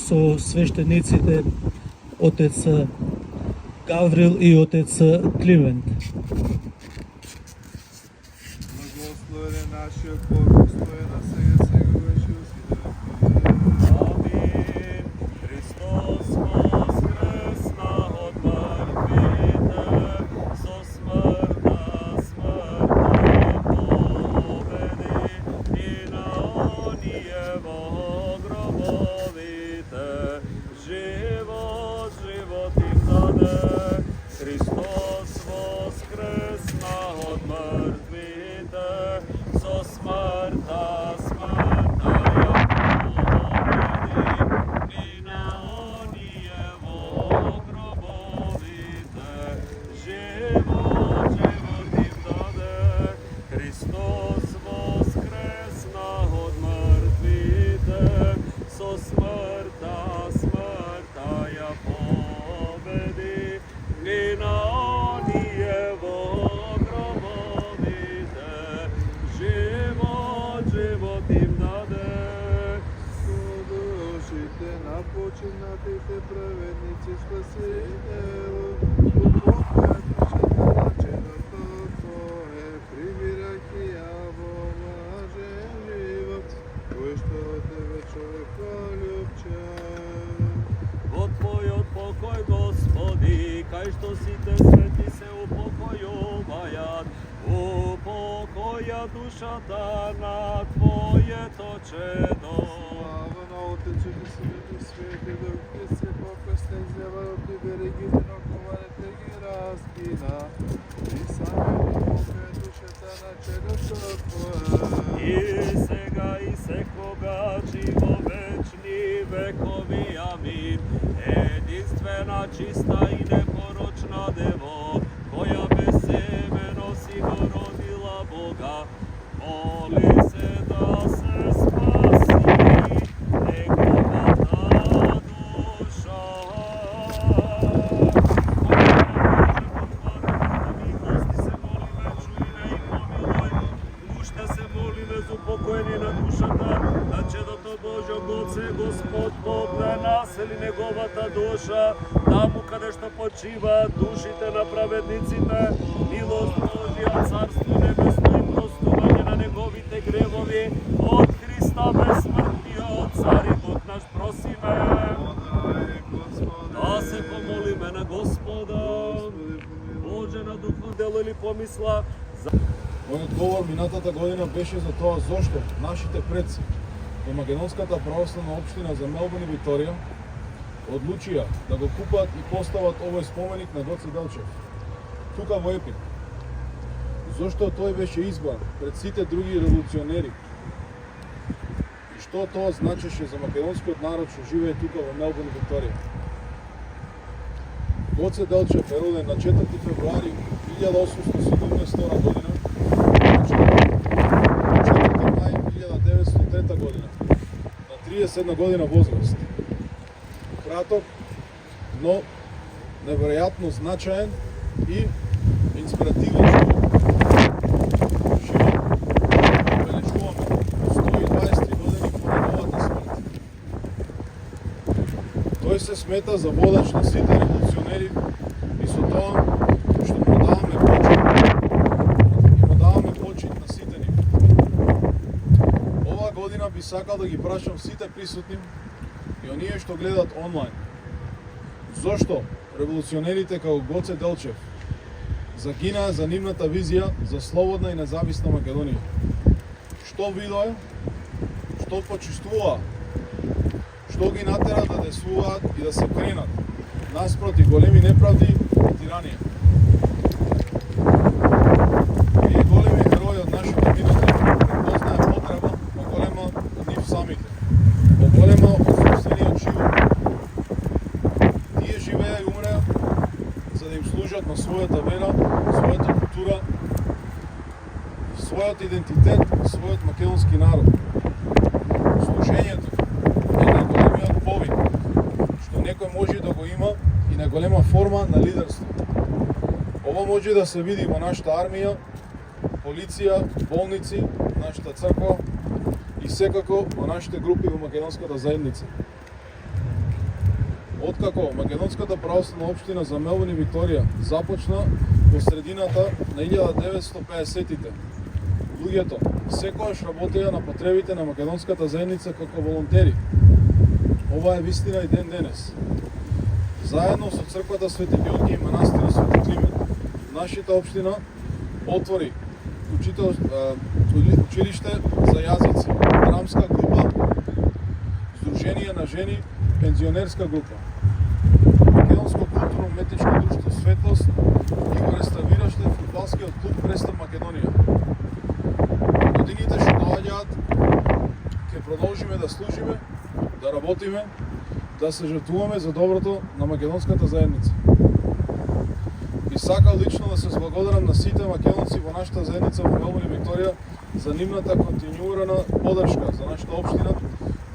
со свештениците отец Гаврил и отец Кливент. Благословен нашиот Бог, стоја на сега секогаш и во сите веки. Амин. Христос воскресна од мртвите, со смртта победи и на оние во гробовите живот им даде. Христос воскресна од мртвите, со смртта ја победи и на оние во гробовите живот им даде. Христос воскресна од мртвите, со смртта ја победи и на оние во гробовите живот им даде. Со душите на починатите праведници спасителу, упокојат душата на чедото Твое, прибирајќи ја во блажен живот, кој што од Тебе човек полюбче. Во Твојот покој, Господи, кај што сите свети се упокојуваат, упокоја душата на Твоето чедо. Слава на Отецу и Синото и Свети Дух, ке се покрсте изјава од Тебе регите на коварите ги раскина, и сами упокоја душата на чедото Твое. И сега и секогаш и во вечни векови. Амин. Единствена, чиста и непорочна Дево, која без семено си го родила Бога, моли се да се спаси неговата душа. Милости се молиме, чујме и помилој, уште се молиме за упокоени на душата, на чедото Божјо Гоце, Господ Бог да насели неговата душа, таму каде што почиваат душите на праведниците, милост Божја, Царство Небесно и простување на неговите гревови, од Христа безсмртниот Цар и Бог наш просиме. Да се помолиме на Господа, Боже на духот дело или помисла. Мојот одговор минатата година беше за тоа зошто нашите предци во Македонската православна општина за Мелбурн и Викторија одлучија да го купат и постават овој споменик на Гоце Делчев тука во Епин. Зошто тој беше избран пред сите други револуционери и што тоа значеше за македонскиот народ што живее тука во Мелбурн и Викторија. Гоце Делчев е роден на 4 февруари 1817 година, 4 мај 1903 година, на 31 година возраст. Краток, но неверојатно значаен и инспиративен живот. Бележуваме 120 години по неговата смрт. Тој се смета за водач на сите револуционери и со тоа што му даваме почит на сите нив. Оваа година би сакал да ги прашам сите присутни и оние што гледат онлайн. Зошто револуционерите како Гоце Делчев загинаа за нивната визија за слободна и независна Македонија? Што видоа? Што почувствуваа? Што ги натера да действуваат и да се кренат наспроти големи неправди и тиранија? И големи херои од нашите минути препознае потреба поголема од нив самите, поголема од собствениот живот. Тие живеа и умреа за да им служат на својата вера, својата култура, својот идентитет, својот македонски народ. Служењето е најголемиот повик што некој може да го има и најголема форма на лидерство. Ова може да се види во нашата армија, полиција, болници, нашата црква и секако во нашите групи во македонската заедница. Откако Македонската православна општина за Мелбурн и Викторија започна во средината на 1950-тите, луѓето секогаш работеа на потребите на македонската заедница како волонтери. Ова е вистина и ден денес. Заедно со црквата Свети Георги и манастирот Свети Климент, нашата општина отвори училиште за јазици, драмска група, Сдружение на жени, пензионерска група, Македонско културно-уметничко друштво Светлост и го реставираше фудбалскиот клуб Престап Македонија. Годините што доаѓаат, ќе продолжиме да служиме, да работиме, да се жртвуваме за доброто на македонската заедница. Би сакал лично да се зблагодарам на сите македонци во нашата заедница во Мелбурн и Викторија за нивната континуирана поддршка за нашата општина,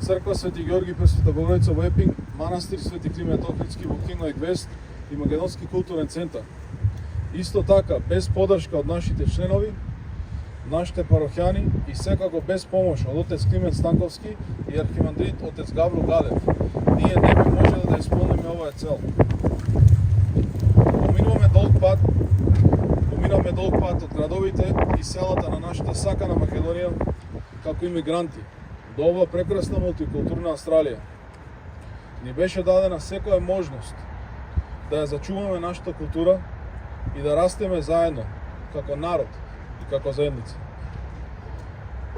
Црква Свети Георги Пресвета Богородица во Епинг, манастир Свети Климент Охридски во Кинлайк Вест и Македонски културен центар. Исто така, без поддршка од нашите членови, нашите парохјани и секако без помош од отец Климент Станковски и архимандрит отец Гавро Галев, ние не би можеле да исполниме оваа цел. Поминуваме долг пат од градовите и селата на нашата сакана Македонија како имигранти до ова прекрасна мултикултурна Австралија. Ни беше дадена секоја можност да ја зачуваме нашата култура и да растеме заедно како народ и како заедница.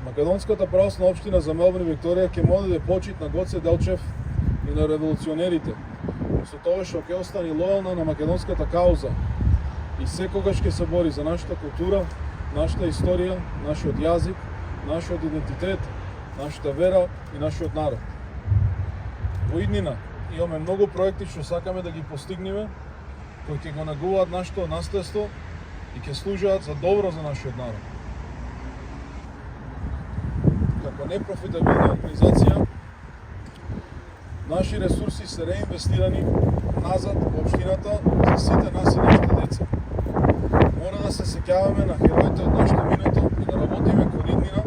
Македонската православна општина за Мелбурн и Викторија ќе му одаде почит на Гоце Делчев и на револуционерите, со тоа што ќе остане лојална на македонската кауза и секогаш ќе се бори за нашата култура, нашата историја, нашиот јазик, нашиот идентитет, нашата вера и нашиот народ. Во иднина имаме многу проекти што сакаме да ги постигнеме, кои ќе го негуваат нашето наследство и ќе служат за добро за нашиот народ. Како непрофитабилна организација, наши ресурси се реинвестирани назад во општината за сите нас и нашите деца. Мора да се сеќаваме на хероите од нашето минато и да работиме кон иднина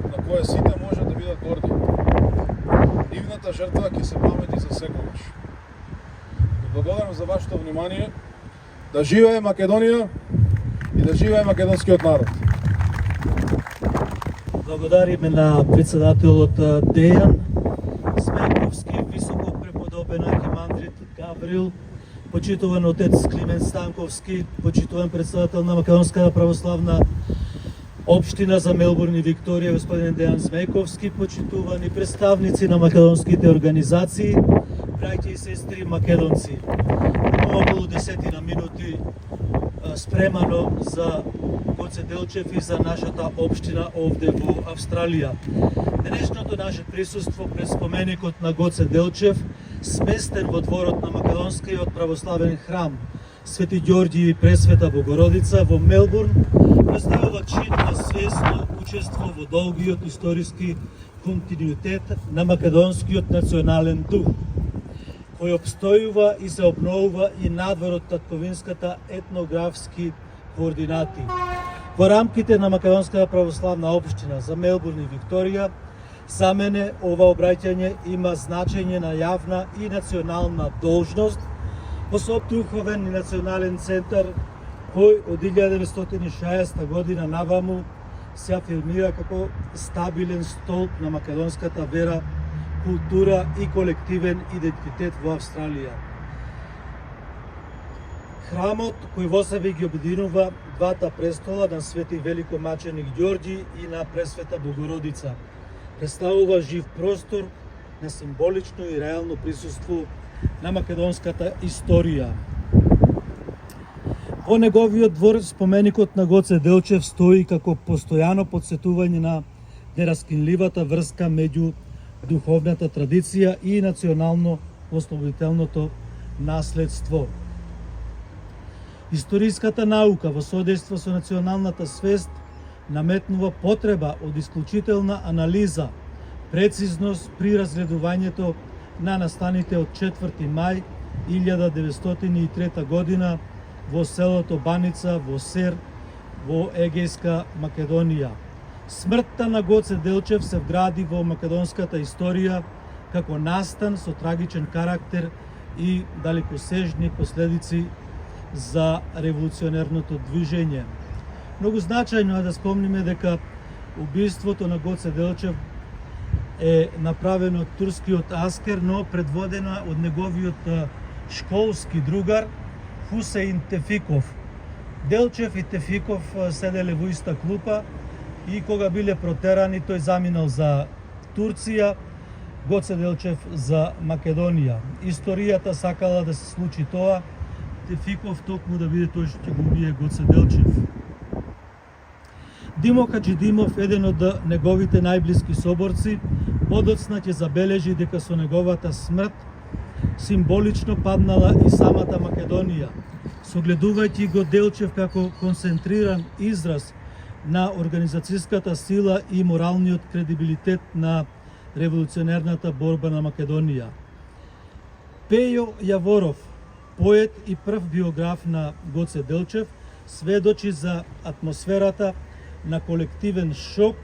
на која сите може да бидат горди. Нивната жртва ќе се памети за секогаш. Ви благодарам за вашето внимание. Да живее Македонија и да живее македонскиот народ. Благодариме на председателот Дејан Смејковски, високо преподобен архимандрит Гаврил, почитуван отец Климент Станковски, почитуван председател на Македонската православна општина за Мелбурн и Викторија, господин Дејан Смејковски, почитувани представници на македонските организации, браќа и сестри македонци. Околу 10 минути спремано за Гоце Делчев и за нашата општина овде во Австралија. Денешното наше присуство пред споменикот на Гоце Делчев, сместен во дворот на Македонскиот православен храм Свети Ѓорѓи и Пресвета Богородица во Мелбурн, представува чин на свесно учество во долгиот историски континуитет на македонскиот национален дух, кој обстојува и се обновува и надвор од татковинската етнографски координати. Во рамките на Македонската православна општина за Мелбурн и Викторија, за мене ова обраќање има значење на јавна и национална должност, посоптуховен и национален центар кој од 1960 година наваму се афирмира како стабилен столб на македонската вера, култура и колективен идентитет во Австралија. Храмот кој во себе ги обединува двата престола на Свети Великомаченик Ѓорѓи и на Пресвета Богородица представува жив простор на символично и реално присуство на македонската историја. Во неговиот двор споменикот на Гоце Делчев стои како постојано потсетување на нераскинливата врска меѓу духовната традиција и национално ослободителното наследство. Историската наука во содейство со националната свест наметнува потреба од исклучителна анализа, прецизност при разгледувањето на настаните од 4 мај 1903 година во селото Баница во Сер во Егејска Македонија. Смртта на Гоце Делчев се вгради во македонската историја како настан со трагичен карактер и далекосежни последици за револуционерното движење. Многу значајно е да спомниме дека убиството на Гоце Делчев е направено од турскиот аскер, но предводено од неговиот школски другар Хусеин Тефиков. Делчев и Тефиков седеле во иста клупа и кога биле протерани, тој заминал за Турција, Гоце Делчев за Македонија. Историјата сакала да се случи тоа, Тефиков токму да биде тој што ќе го убие Гоце Делчев. Димо Хаджидимов, еден од неговите најблиски соборци, подоцна ќе забележи дека со неговата смрт символично паднала и самата Македонија, согледувајќи го Делчев како концентриран израз на организацијската сила и моралниот кредибилитет на револуционерната борба на Македонија. Пејо Јаворов, поет и прв биограф на Гоце Делчев, сведочи за атмосферата на колективен шок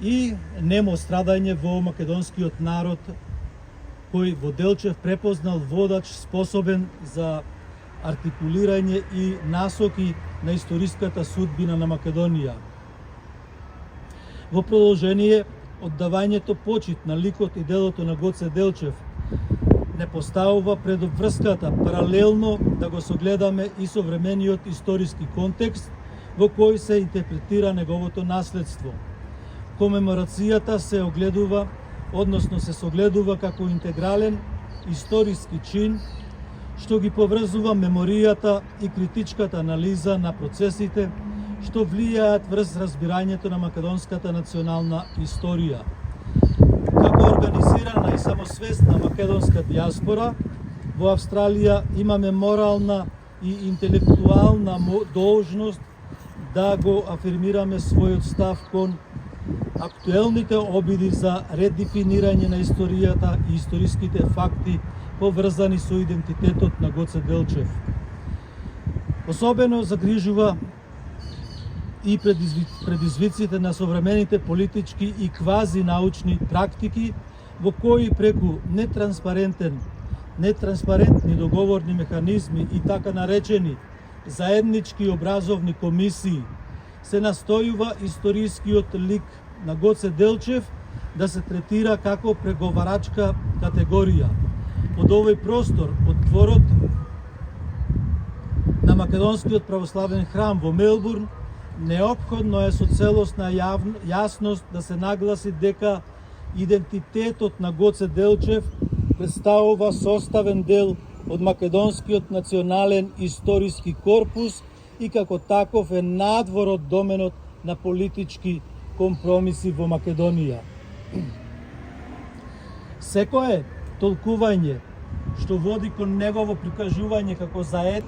и немо страдање во македонскиот народ, кој во Делчев препознал водач способен за артикулирање и насоки на историската судбина на Македонија. Во продолжение, оддавањето почит на ликот и делото на Гоце Делчев не поставува пред врската паралелно да го согледаме и современиот историски контекст во кој се интерпретира неговото наследство. Комеморацијата се огледува, односно се согледува како интегрален историски чин, што ги поврзува меморијата и критичката анализа на процесите што влијаат врз разбирањето на македонската национална историја. Како организирана и самосвесна македонска диаспора, во Австралија имаме морална и интелектуална должност да го афирмираме својот став кон актуелните обиди за редефинирање на историјата и историските факти поврзани со идентитетот на Гоце Делчев. Особено загрижува и предизвиците на современите политички и квази-научни практики, во кои преку нетранспарентни договорни механизми и така наречени заеднички образовни комисии се настојува историскиот лик на Гоце Делчев да се третира како преговарачка категорија. Од овој простор, од дворот на Македонскиот православен храм во Мелбурн, неопходно е со целосна јасност да се нагласи дека идентитетот на Гоце Делчев представува составен дел од македонскиот национален историски корпус и како таков е надвор од доменот на политички компромиси во Македонија. Секое толкување што води кон негово прикажување како заед,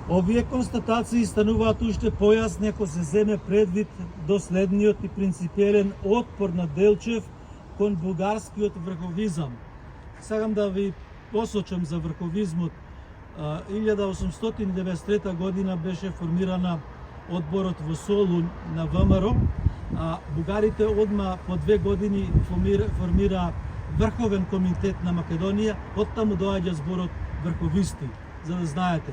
овие констатации стануваат уште појасни ако се земе предвид доследниот и принципиелен отпор на Делчев кон бугарскиот врховизам. Сакам да ви посочам за врховизмот. 1893 година беше формирана одборот во Солун на ВМРО, а бугарите одма по 2 години формира Врховен комитет на Македонија, оттаму доаѓа зборот врховисти, за да знаете.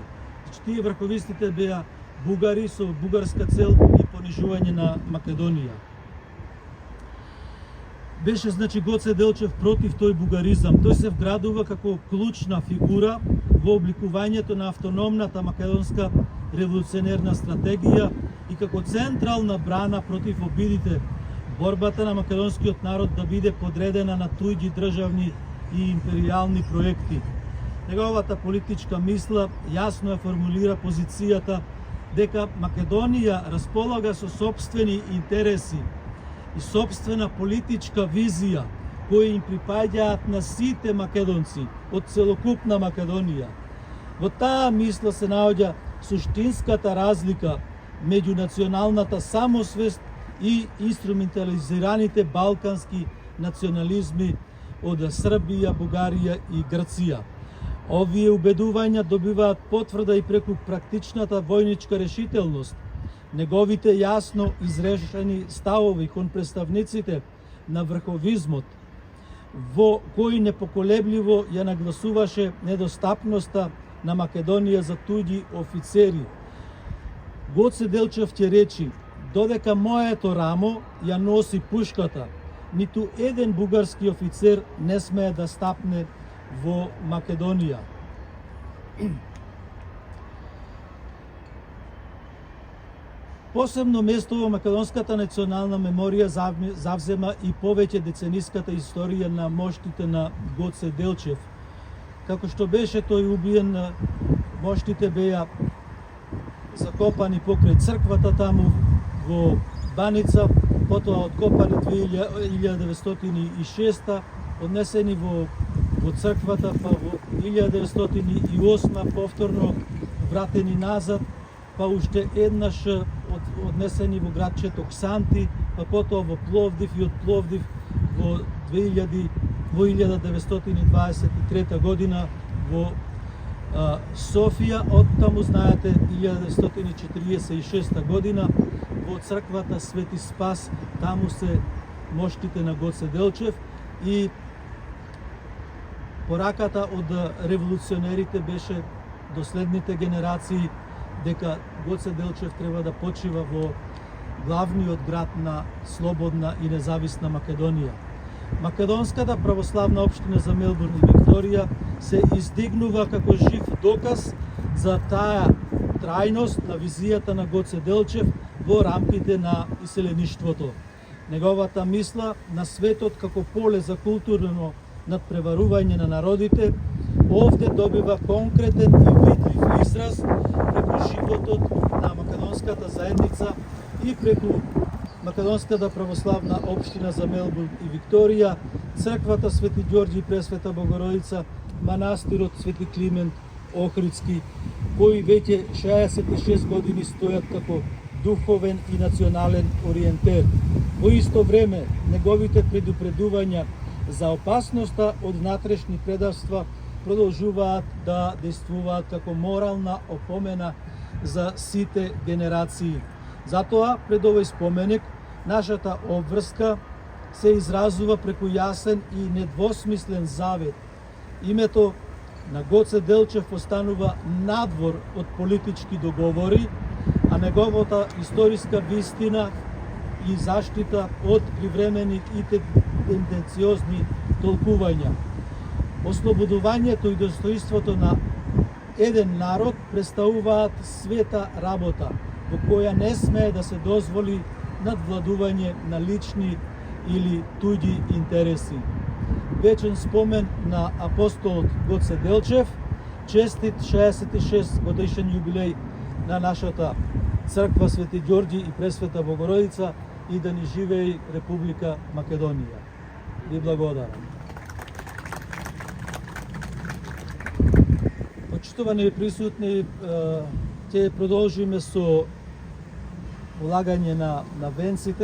Тие врховистите беа бугари со бугарска цел и понижување на Македонија. Беше Гоце Делчев против тој бугаризам. Тој се вградува како клучна фигура во обликувањето на автономната македонска револуционерна стратегија и како централна брана против обидите борбата на македонскиот народ да биде подредена на туѓи државни и империјални проекти. Неговата политичка мисла јасно ја формулира позицијата дека Македонија располага со сопствени интереси и сопствена политичка визија кои им припаѓаат на сите македонци од целокупна Македонија. Во таа мисла се наоѓа суштинската разлика меѓу националната самосвест и инструментализираните балкански национализми од Србија, Бугарија и Грција. Овие убедувања добиваат потврда и преку практичната војничка решителност, неговите јасно изрешени ставови кон представниците на врховизмот, во кој непоколебливо ја нагласуваше недостапноста на Македонија за туѓи офицери. Гоце Делчев ќе речи: додека моето рамо ја носи пушката, ниту еден бугарски офицер не смее да стапне во Македонија. Посебно место во македонската национална меморија завзема и повеќе децениската историја на моштите на Гоце Делчев. Како што беше тој убиен, моштите беа закопани покрај црквата таму во Баница, потоа откопани 1906, однесени во црквата, па во 1908 повторно вратени назад, па уште еднаш однесени во градчето Ксанти, па потоа во Пловдив и од Пловдив во 1923 година во Софија. Од таму, знаете, 1946 година во црквата Свети Спас, таму се моштите на Гоце Делчев, и пораката од револуционерите беше до следните генерации дека Гоце Делчев треба да почива во главниот град на слободна и независна Македонија. Македонската православна општина за Мелбурн и Викторија се издигнува како жив доказ за таа трајност на визијата на Гоце Делчев во рамките на иселеништвото. Неговата мисла на светот како поле за културно надпреварување на народите овде добива конкретен и видлив израз преку животот на македонската заедница и преку Македонската православна општина за Мелбурн и Викторија, црквата Свети Ѓорѓи и Пресвета Богородица, манастирот Свети Климент Охридски, кои веќе 66 години стојат како духовен и национален ориентер. Во исто време, неговите предупредувања за опасноста од внатрешни предавства продолжуваат да действуваат како морална опомена за сите генерации. Затоа, пред овој споменик, нашата обврска се изразува преку јасен и недвосмислен завет. Името на Гоце Делчев останува надвор од политички договори, а неговата историска вистина и заштита од привремени и тенденциозни толкувања. Ослободувањето и достоинството на еден народ представуваат света работа, во која не смее да се дозволи надвладување на лични или туѓи интереси. Вечен спомен на апостолот Гоце Делчев, честит 66 годишен јубилеј на нашата црква Свети Ѓорѓи и Пресвета Богородица, и да ни живеи Република Македонија. Ви благодарам. Почитувани присутни, ќе продолжиме со полагање на венците.